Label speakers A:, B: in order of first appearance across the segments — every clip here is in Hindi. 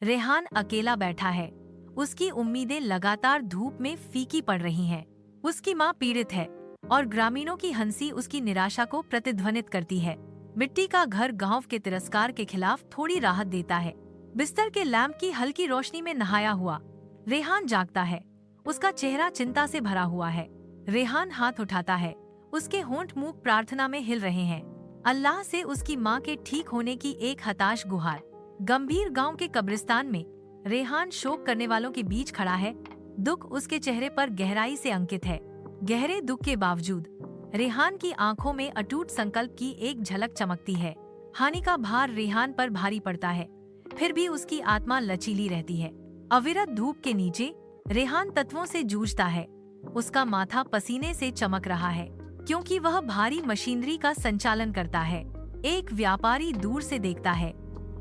A: रेहान अकेला बैठा है। उसकी उम्मीदें लगातार धूप में फीकी पड़ रही हैं। उसकी माँ पीड़ित है और ग्रामीणों की हंसी उसकी निराशा को प्रतिध्वनित करती है। मिट्टी का घर गांव के तिरस्कार के खिलाफ थोड़ी राहत देता है। बिस्तर के लैंप की हल्की रोशनी में नहाया हुआ रेहान जागता है। उसका चेहरा चिंता से भरा हुआ है। रेहान हाथ उठाता है। उसके होंठ मूक प्रार्थना में हिल रहे हैं। अल्लाह से उसकी माँ के ठीक होने की एक हताश गुहार। गंभीर गांव के कब्रिस्तान में रेहान शोक करने वालों के बीच खड़ा है। दुख उसके चेहरे पर गहराई से अंकित है। गहरे दुख के बावजूद रेहान की आंखों में अटूट संकल्प की एक झलक चमकती है। हानि का भार रेहान पर भारी पड़ता है, फिर भी उसकी आत्मा लचीली रहती है। अविरत धूप के नीचे रेहान तत्वों से जूझता है। उसका माथा पसीने से चमक रहा है, क्योंकि वह भारी मशीनरी का संचालन करता है। एक व्यापारी दूर से देखता है।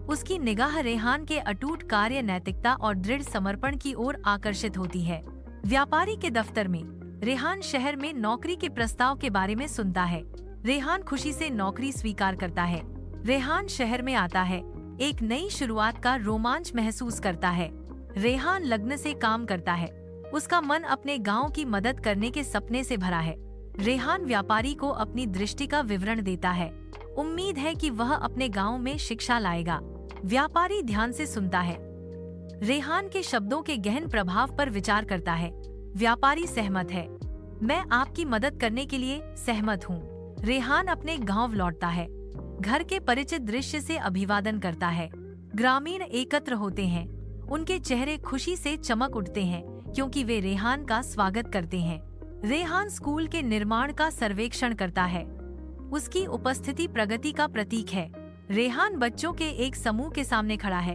A: उसकी निगाह रेहान के अटूट कार्य नैतिकता और दृढ़ समर्पण की ओर आकर्षित होती है। व्यापारी के दफ्तर में रेहान शहर में नौकरी के प्रस्ताव के बारे में सुनता है। रेहान खुशी से नौकरी स्वीकार करता है। रेहान शहर में आता है। एक नई शुरुआत का रोमांच महसूस करता है। रेहान लगन से काम करता है। उसका मन अपने गांव की मदद करने के सपने से भरा है। रेहान व्यापारी को अपनी दृष्टि का विवरण देता है। उम्मीद है कि वह अपने गांव में शिक्षा लाएगा। व्यापारी ध्यान से सुनता है। रेहान के शब्दों के गहन प्रभाव पर विचार करता है। व्यापारी सहमत है। मैं आपकी मदद करने के लिए सहमत हूँ। रेहान अपने गांव लौटता है। घर के परिचित दृश्य से अभिवादन करता है। ग्रामीण एकत्र होते हैं। उनके चेहरे खुशी से चमक उठते हैं, क्योंकि वे रेहान का स्वागत करते हैं। रेहान स्कूल के निर्माण का सर्वेक्षण करता है। उसकी उपस्थिति प्रगति का प्रतीक है। रेहान बच्चों के एक समूह के सामने खड़ा है।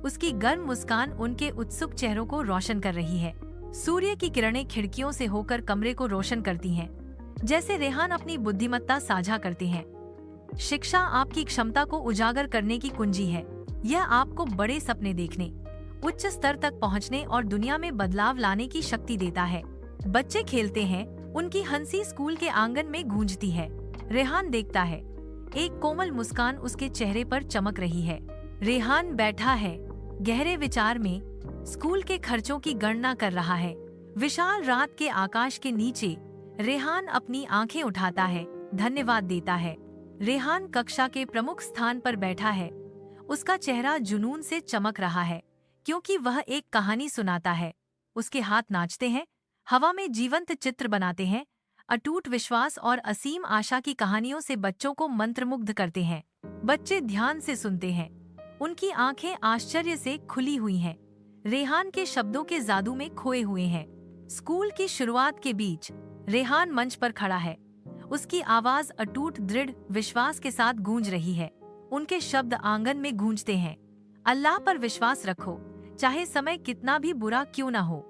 A: उसकी गर्म मुस्कान उनके उत्सुक चेहरों को रोशन कर रही है। सूर्य की किरणें खिड़कियों से होकर कमरे को रोशन करती हैं, जैसे रेहान अपनी बुद्धिमत्ता साझा करते हैं। शिक्षा आपकी क्षमता को उजागर करने की कुंजी है। यह आपको बड़े सपने देखने, उच्च स्तर तक पहुंचने और दुनिया में बदलाव लाने की शक्ति देता है। बच्चे खेलते हैं। उनकी हंसी स्कूल के आंगन में गूंजती है। रेहान देखता है। एक कोमल मुस्कान उसके चेहरे पर चमक रही है। रेहान बैठा है, गहरे विचार में। स्कूल के खर्चों की गणना कर रहा है। विशाल रात के आकाश के नीचे रेहान अपनी आंखें उठाता है, धन्यवाद देता है। रेहान कक्षा के प्रमुख स्थान पर बैठा है। उसका चेहरा जुनून से चमक रहा है, क्योंकि वह एक कहानी सुनाता है। उसके हाथ नाचते हैं, हवा में जीवंत चित्र बनाते हैं। अटूट विश्वास और असीम आशा की कहानियों से बच्चों को मंत्रमुग्ध करते हैं। बच्चे ध्यान से सुनते हैं। उनकी आंखें आश्चर्य से खुली हुई हैं। रेहान के शब्दों के जादू में खोए हुए हैं। स्कूल की शुरुआत के बीच रेहान मंच पर खड़ा है। उसकी आवाज अटूट दृढ़ विश्वास के साथ गूंज रही है। उनके शब्द आंगन में गूंजते हैं। अल्लाह पर विश्वास रखो, चाहे समय कितना भी बुरा क्यों न हो।